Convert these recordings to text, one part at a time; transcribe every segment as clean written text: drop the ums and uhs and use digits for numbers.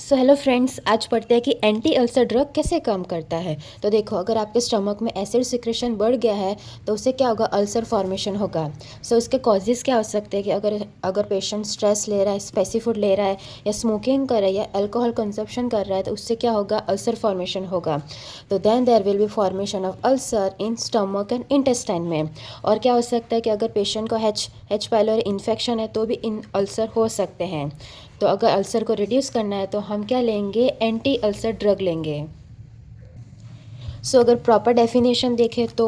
So hello friends, आज पढ़ते हैं कि एंटी अल्सर ड्रग कैसे काम करता है। तो देखो, अगर आपके स्टमक में एसिड सिक्रेशन बढ़ गया है तो उससे क्या होगा, अल्सर फॉर्मेशन होगा। सो इसके कॉजेज़ क्या हो सकते हैं कि अगर पेशेंट स्ट्रेस ले रहा है, स्पाइसी फूड ले रहा है, या स्मोकिंग कर रहा है, या अल्कोहल कंजप्शन कर रहा है, तो उससे क्या होगा, अल्सर फॉर्मेशन होगा। तो then there will be formation of ulcer in stomach and intestine में। और क्या हो सकता है कि अगर पेशेंट को एच पाइलोरी इन्फेक्शन है तो भी इन अल्सर हो सकते हैं। तो अगर अल्सर को रिड्यूस करना है तो हम क्या लेंगे, एंटी अल्सर ड्रग लेंगे। सो अगर प्रॉपर डेफिनेशन देखें तो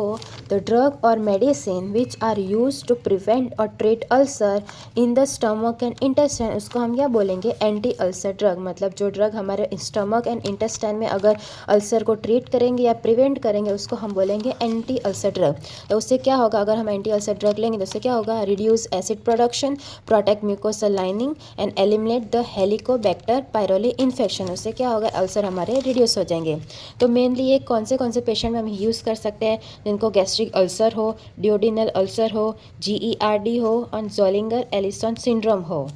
the drug or medicine which are use to prevent or treat ulcer in the stomach and intestine, उसको हम क्या बोलेंगे, एंटी अल्सर ड्रग। मतलब जो ड्रग हमारे स्टमक एंड इंटेस्टाइन में अगर अल्सर को ट्रीट करेंगे या प्रिवेंट करेंगे उसको हम बोलेंगे एंटी अल्सर ड्रग। तो उससे क्या होगा, अगर हम एंटी अल्सर ड्रग लेंगे तो उससे क्या होगा, reduce acid production, protect mucosal lining and eliminate the Helicobacter pylori infection. उससे क्या होगा, अल्सर हमारे रिड्यूस हो जाएंगे। तो मेनली ये कौन से पेशेंट में हम यूज़ कर सकते हैं, जिनको गैस्ट्रिक अल्सर हो, डिओडिनल अल्सर हो, GERD हो और ज़ोलिंगर एलिसन सिंड्रोम हो।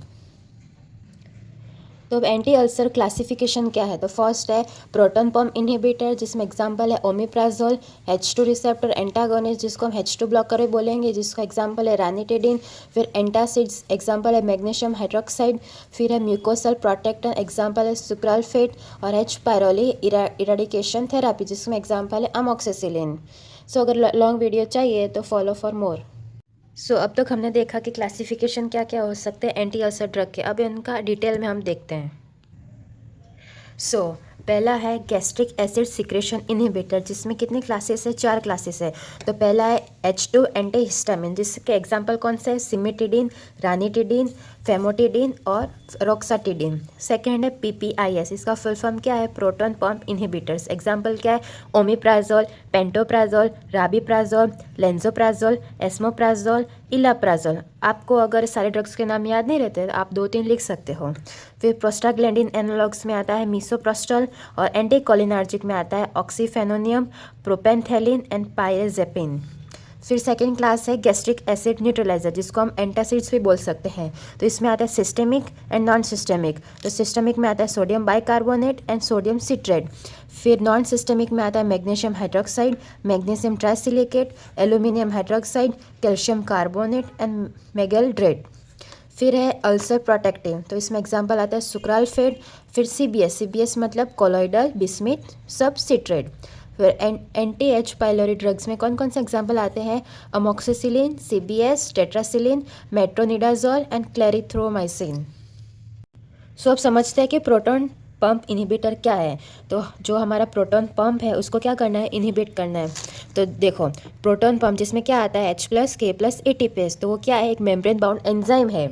तो अब एंटी अल्सर क्लासिफिकेशन क्या है, तो फर्स्ट है प्रोटॉन पंप इनहिबिटर, जिसमें एग्जांपल है ओमिप्राजोल। H2 रिसेप्टर एंटागोनिस्ट, जिसको हम H2 ब्लॉकर बोलेंगे, जिसका एग्जांपल है रानिटिडिन। फिर एंटासिड्स, एग्जांपल है मैग्नीशियम हाइड्रोक्साइड। फिर है म्यूकोसल प्रोटेक्टर, एग्जांपल है सुक्राल्फेट। और H पायरोली इराडिकेशन थेरापी, जिसमें एग्जांपल है अमोक्सिसिलिन। सो अगर लॉन्ग वीडियो चाहिए तो फॉलो फॉर मोर। सो अब तक हमने देखा कि क्लासिफिकेशन क्या क्या हो सकते हैं एंटी अल्सर ड्रग के। अब इनका डिटेल में हम देखते हैं। सो पहला है गैस्ट्रिक एसिड सिक्रेशन इनहिबिटर, जिसमें कितनी क्लासेस है, 4 क्लासेस है। तो पहला है H2 एंटीहिस्टामिन, जिसके एग्जांपल कौन से हैं, सिमिटिडिन, रानिटिडिन, फेमोटिडिन और रोक्साटिडिन। सेकेंड है PPIS, इसका फुल फॉर्म क्या है, प्रोटॉन पंप इनहिबिटर्स, एग्जांपल क्या है, ओमिप्राजोल, पेंटोप्राजोल, राबिप्राजोल, लेंजोप्राजोल, एस्मोप्राजोल, इलाप्राजोल। आपको अगर सारे ड्रग्स के नाम याद नहीं रहते तो आप 2-3 लिख सकते हो। फिर प्रोस्टाग्लैंडिन एनालॉग्स में आता है मीसोप्रोस्टल, और एंटीकोलिनर्जिक में आता है ऑक्सीफेनोनियम, प्रोपेंथेलिन एंड पायरेजेपिन। फिर सेकेंड क्लास है गैस्ट्रिक एसिड न्यूट्रलाइजर, जिसको हम एंटासिड्स भी बोल सकते हैं। तो इसमें आता है सिस्टेमिक एंड नॉन सिस्टेमिक। तो सिस्टेमिक में आता है sodium bicarbonate and sodium citrate. फिर नॉन सिस्टेमिक में आता है magnesium hydroxide, magnesium trisilicate, aluminium hydroxide, calcium carbonate and magaldrate. फिर है अल्सर प्रोटेक्टिव, तो इसमें एग्जांपल आता है सुक्राल्फेट। फिर CBS मतलब कोलोइडल बिस्मिथ सब सिट्रेट। फिर एंटी H पाइलोरी ड्रग्स में कौन कौन से एग्जांपल आते हैं, amoxicillin, CBS, tetracycline, metronidazole and clarithromycin. So अब समझते हैं कि प्रोटॉन पंप इनहिबिटर क्या है। तो जो हमारा प्रोटॉन पंप है उसको क्या करना है, इनहिबिट करना है। तो देखो, प्रोटॉन पंप जिसमें क्या आता है, H+K+ ATPase, तो वो क्या है, एक मेम्ब्रेन बाउंड एंजाइम है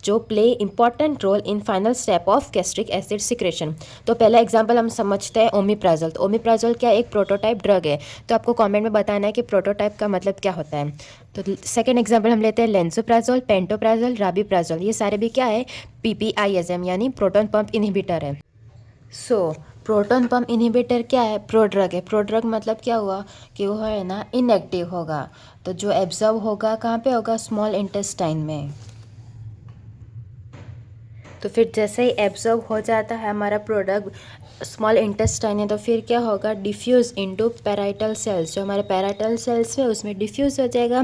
जो play important role in final step of gastric acid secretion. तो पहला एग्जांपल हम समझते हैं ओमिप्राजोल। तो ओमिप्राजोल क्या एक प्रोटोटाइप ड्रग है। तो आपको कमेंट में बताना है कि प्रोटोटाइप का मतलब क्या होता है। तो सेकेंड एग्जांपल हम लेते हैं लेंसोप्राजोल, पेंटोप्राजोल, राबिप्राजोल। ये सारे भी क्या है, PPISM यानी प्रोटॉन पंप इनहिबिटर है। सो प्रोटॉन पंप इनहिबिटर क्या है, प्रोड्रग है। प्रोड्रग मतलब क्या हुआ कि वो है ना इनएक्टिव होगा। तो जो एब्जॉर्ब होगा कहाँ पे होगा, स्मॉल इंटेस्टाइन में। तो फिर जैसे ही एब्जॉर्ब हो जाता है हमारा प्रोडक्ट स्मॉल इंटेस्टाइन है, तो फिर क्या होगा, डिफ्यूज़ इनटू पैराइटल सेल्स, जो हमारे पैराइटल सेल्स है उसमें डिफ्यूज़ हो जाएगा।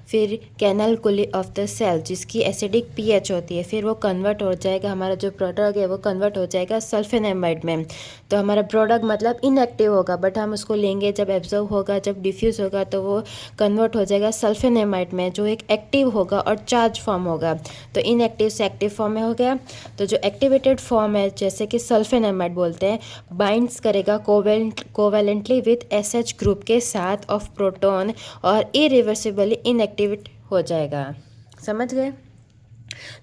फिर कैनालकुली ऑफ द सेल, जिसकी एसिडिक pH होती है, फिर वो कन्वर्ट हो जाएगा, हमारा जो प्रोडक्ट है वो कन्वर्ट हो जाएगा सल्फेनामाइड में। तो हमारा प्रोडक्ट मतलब इनएक्टिव होगा, बट हम उसको लेंगे, जब एब्जॉर्ब होगा, जब डिफ्यूज़ होगा, तो वो कन्वर्ट हो जाएगा सल्फेनामाइड में, जो एक एक्टिव होगा और चार्ज फॉर्म होगा। तो इनएक्टिव से एक्टिव फॉर्म में हो गया। तो जो एक्टिवेटेड फॉर्म है, जैसे कि सल्फेनामाइड बोलते हैं, बाइंड्स करेगा कोवेलेंटली विथ SH ग्रुप के साथ ऑफ प्रोटॉन और इरिवर्सिबली इनएक्टिवेट हो जाएगा। समझ गए।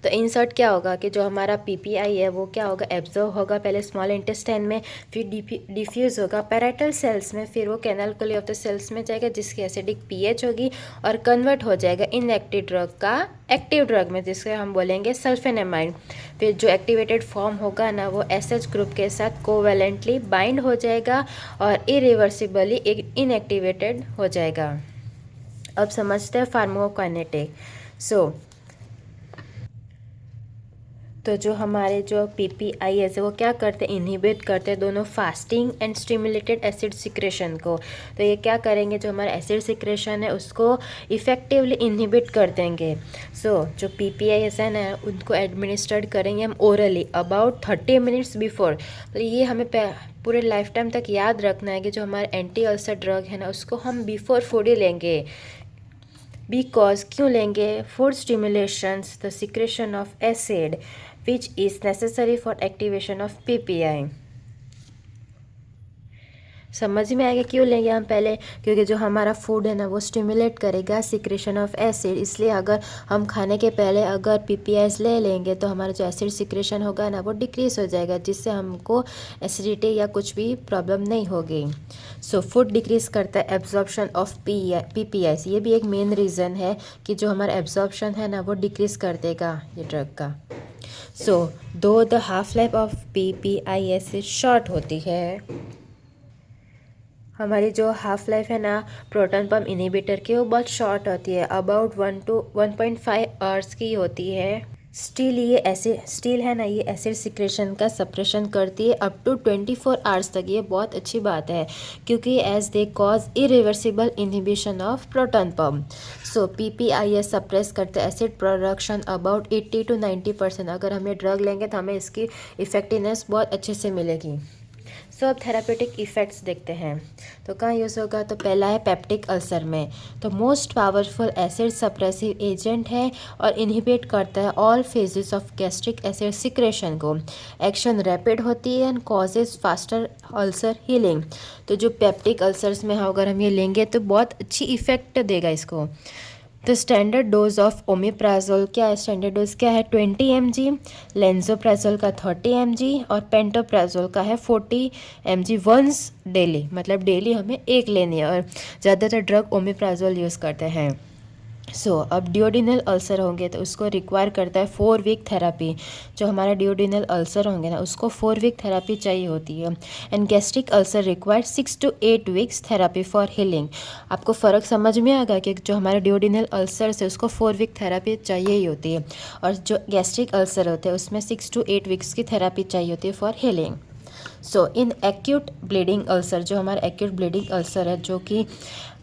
तो इंसर्ट क्या होगा कि जो हमारा PPI है वो क्या होगा, एब्जॉर्ब होगा पहले स्मॉल इंटेस्टाइन में, फिर डिफ्यूज़ होगा पैराइटल सेल्स में, फिर वो कैनालकुली ऑफ द सेल्स में जाएगा, जिसकी एसिडिक pH होगी, और कन्वर्ट हो जाएगा इनएक्टिव ड्रग का एक्टिव ड्रग में, जिसके हम बोलेंगे सल्फेनामाइड। फिर जो एक्टिवेटेड फॉर्म होगा ना वो SH ग्रुप के साथ कोवेलेंटली बाइंड हो जाएगा और इरिवर्सिबली इनएक्टिवेटेड हो जाएगा। अब समझते हैं फार्माकोकाइनेटिक। सो तो जो हमारे जो PPIs है वो क्या करते हैं, इनहिबिट करते हैं दोनों fasting and stimulated acid secretion को। तो ये क्या करेंगे, जो हमारा एसिड सिक्रेशन है उसको इफ़ेक्टिवली इनहिबिट कर देंगे। जो PPIs है ना उनको एडमिनिस्ट्रेट करेंगे हम ओरली अबाउट 30 मिनट्स बिफोर। तो ये हमें पूरे लाइफ टाइम तक याद रखना है कि जो हमारा एंटी अल्सर ड्रग है ना उसको हम बिफोर फूड ही लेंगे। बिकॉज क्यों लेंगे, food stimulations the secretion of acid which is necessary for activation of PPI। समझ में आएगा क्यों लेंगे हम पहले, क्योंकि जो हमारा फूड है ना वो स्टिमुलेट करेगा सिक्रेशन ऑफ एसिड, इसलिए अगर हम खाने के पहले अगर PPIs ले लेंगे तो हमारा जो एसिड सिक्रेशन होगा ना वो डिक्रीज हो जाएगा, जिससे हमको एसिडिटी या कुछ भी प्रॉब्लम नहीं होगी। फूड डिक्रीज करता है एब्जॉर्प्शन ऑफ PPIs। ये भी एक मेन रीज़न है कि जो हमारा एब्जॉर्प्शन है ना वो डिक्रीज कर देगा ये ड्रग का। दो the half life of PPIs short होती है, हमारी जो हाफ लाइफ है ना प्रोटॉन पंप इनहिबिटर की वो बहुत शॉर्ट होती है, अबाउट 1 to 1.5 आवर्स की होती है। स्टील है ना ये एसिड सिक्रेशन का सप्रेशन करती है अप टू 24 आवर्स तक। ये बहुत अच्छी बात है क्योंकि as they cause irreversible inhibition of proton pump. PPIs suppress करते एसिड प्रोडक्शन अबाउट 80 to 90%। अगर हम ये ड्रग लेंगे तो हमें इसकी इफेक्टिवनेस बहुत अच्छे से मिलेगी। अब थेरापेटिक इफ़ेक्ट्स देखते हैं। तो कहाँ यूज़ होगा, तो पहला है पेप्टिक अल्सर में। तो most powerful acid suppressive agent है और इनहिबिट करता है all phases of gastric acid secretion को। एक्शन रैपिड होती है and causes faster ulcer healing. तो जो पेप्टिक अल्सर्स में अगर हम ये लेंगे तो बहुत अच्छी इफ़ेक्ट देगा इसको। तो स्टैंडर्ड डोज ऑफ ओमेप्राजोल क्या है, स्टैंडर्ड डोज क्या है 20 mg, लेंजोप्राजोल का 30 mg और पेंटोप्राजोल का है 40 mg वंस डेली, मतलब डेली हमें एक लेनी है और ज़्यादातर ड्रग ओमेप्राजोल यूज़ करते हैं। अब डियोडिनल अल्सर होंगे तो उसको रिक्वायर करता है 4 वीक थेरापी। जो हमारा डियोडिनल अल्सर होंगे ना उसको 4 वीक थेरापी चाहिए होती है। And gastric ulcer require 6 to 8 weeks therapy for healing. आपको फ़र्क समझ में आएगा कि जो हमारा डियोडिनल अल्सर है उसको 4 वीक थेरापी चाहिए ही होती है और जो गैस्ट्रिक अल्सर होते हैं उसमें 6 to 8 वीक्स की थेरापी चाहिए होती है for healing. In acute bleeding ulcer, जो हमारा एक्यूट ब्लीडिंग अल्सर है जो कि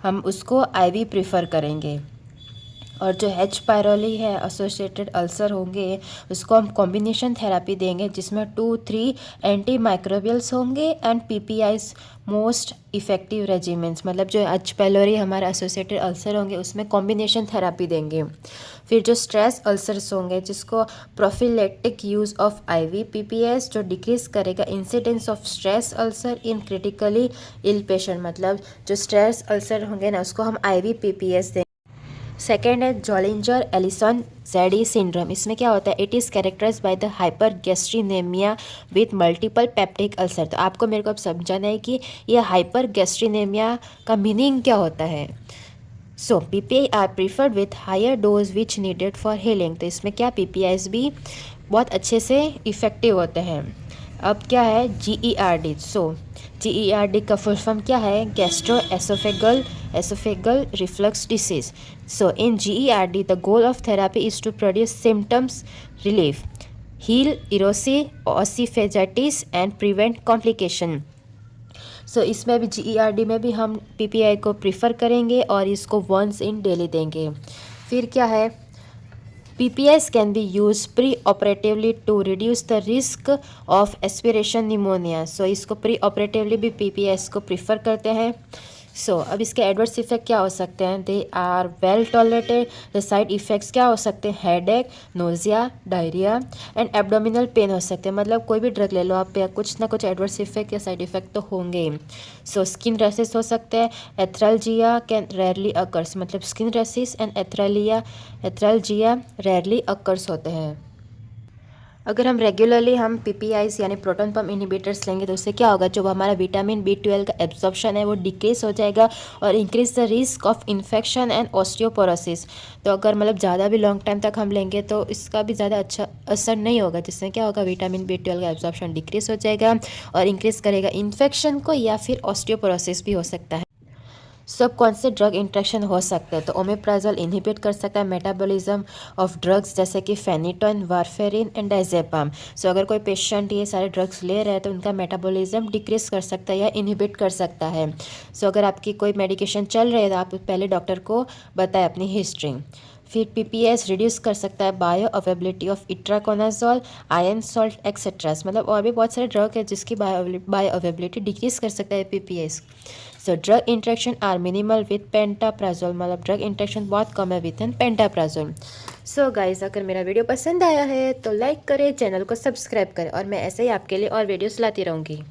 हम उसको IV प्रीफर करेंगे। और जो H. पायरोली है एसोसिएटेड अल्सर होंगे उसको हम कॉम्बिनेशन थेरापी देंगे जिसमें 2-3 एंटी माइक्रोबियल्स होंगे and PPIs most effective regiments. मतलब जो H. पायरोली हमारा एसोसिएटेड अल्सर होंगे उसमें कॉम्बिनेशन थेरापी देंगे। फिर जो स्ट्रेस अल्सर्स होंगे जिसको prophylactic use of IV PPIs जो डिक्रीज करेगा incidence of stress ulcer in critically ill patient. मतलब जो स्ट्रेस अल्सर होंगे ना उसको हम IV PPIs देंगे। सेकेंड है जॉलिंजर एलिसन ज़ेडी सिंड्रोम। इसमें क्या होता है, it is characterize by the hypergastrinemia with multiple peptic ulcer. तो आपको मेरे को अब समझाना है कि यह हाइपरगैस्ट्रीनेमिया का मीनिंग क्या होता है। PPI are preferred with higher dose which needed for healing. तो इसमें क्या PPIs भी बहुत अच्छे से इफ़ेक्टिव होते हैं। अब क्या है GERD। GERD का फुल फॉर्म क्या है, gastro oesophageal reflux disease. In GERD the goal of therapy is to produce symptoms relief, heal erosive esophagitis and prevent complication। इसमें भी GERD में भी हम PPI को प्रीफर करेंगे और इसको वंस इन डेली देंगे। फिर क्या है, PPIs can be used pre-operatively to reduce the risk of aspiration pneumonia। इसको pre-operatively भी PPIs को प्रीफर करते हैं। अब इसके एडवर्स इफेक्ट क्या हो सकते हैं, they are well tolerated. The side effects क्या हो सकते हैं, headache, nausea, diarrhoea and abdominal pain हो सकते हैं। मतलब कोई भी ड्रग ले लो आप पे कुछ ना कुछ एडवर्स इफेक्ट या साइड इफेक्ट तो होंगे ही। स्किन रैसेस हो सकते हैं, एथ्रैल्जिया कैन रेयरली अकर्स। मतलब skin rashes and arthralgia rarely occurs होते हैं। अगर हम रेगुलरली हम PPIs यानी प्रोटॉन पंप इनहिबिटर्स लेंगे तो उससे क्या होगा, जो हमारा विटामिन B12 का एब्जॉर्प्शन है वो डिक्रीज हो जाएगा और increase the risk of infection and osteoporosis. तो अगर मतलब ज़्यादा भी लॉन्ग टाइम तक हम लेंगे तो इसका भी ज़्यादा अच्छा असर नहीं होगा, जिससे क्या होगा विटामिन B12 का एब्जॉर्प्शन डिक्रीज हो जाएगा और इंक्रीज करेगा इन्फेक्शन को या फिर ऑस्टियोपोरोसिस भी हो सकता है। सो अब कौन से ड्रग इंट्रैक्शन हो सकते हैं? तो ओमेप्राजोल इनहिबिट कर सकता है मेटाबॉलिज्म ऑफ ड्रग्स जैसे कि फेनिटोन, वारफेरिन एंड डायजेपाम। सो अगर कोई पेशेंट ये सारे ड्रग्स ले रहे हैं तो उनका मेटाबॉलिज्म डिक्रीज कर सकता है या इनहिबिट कर सकता है। सो अगर आपकी कोई मेडिकेशन चल रही है तो आप पहले डॉक्टर को बताएं अपनी हिस्ट्री। फिर पीपीएस रिड्यूस कर सकता है bio availability of itraconazole, iron salt etceteras, मतलब और भी बहुत सारे ड्रग है जिसकी बायो अवेबिलिटी डिक्रीज कर सकता है PPIs. So drug interaction are minimal with pantoprazole, मतलब ड्रग इंट्रैक्शन बहुत कम है with an pantoprazole. So guys, अगर मेरा वीडियो पसंद आया है तो लाइक करें, चैनल को सब्सक्राइब करें और मैं ऐसे ही आपके लिए और वीडियोस लाती रहूँगी।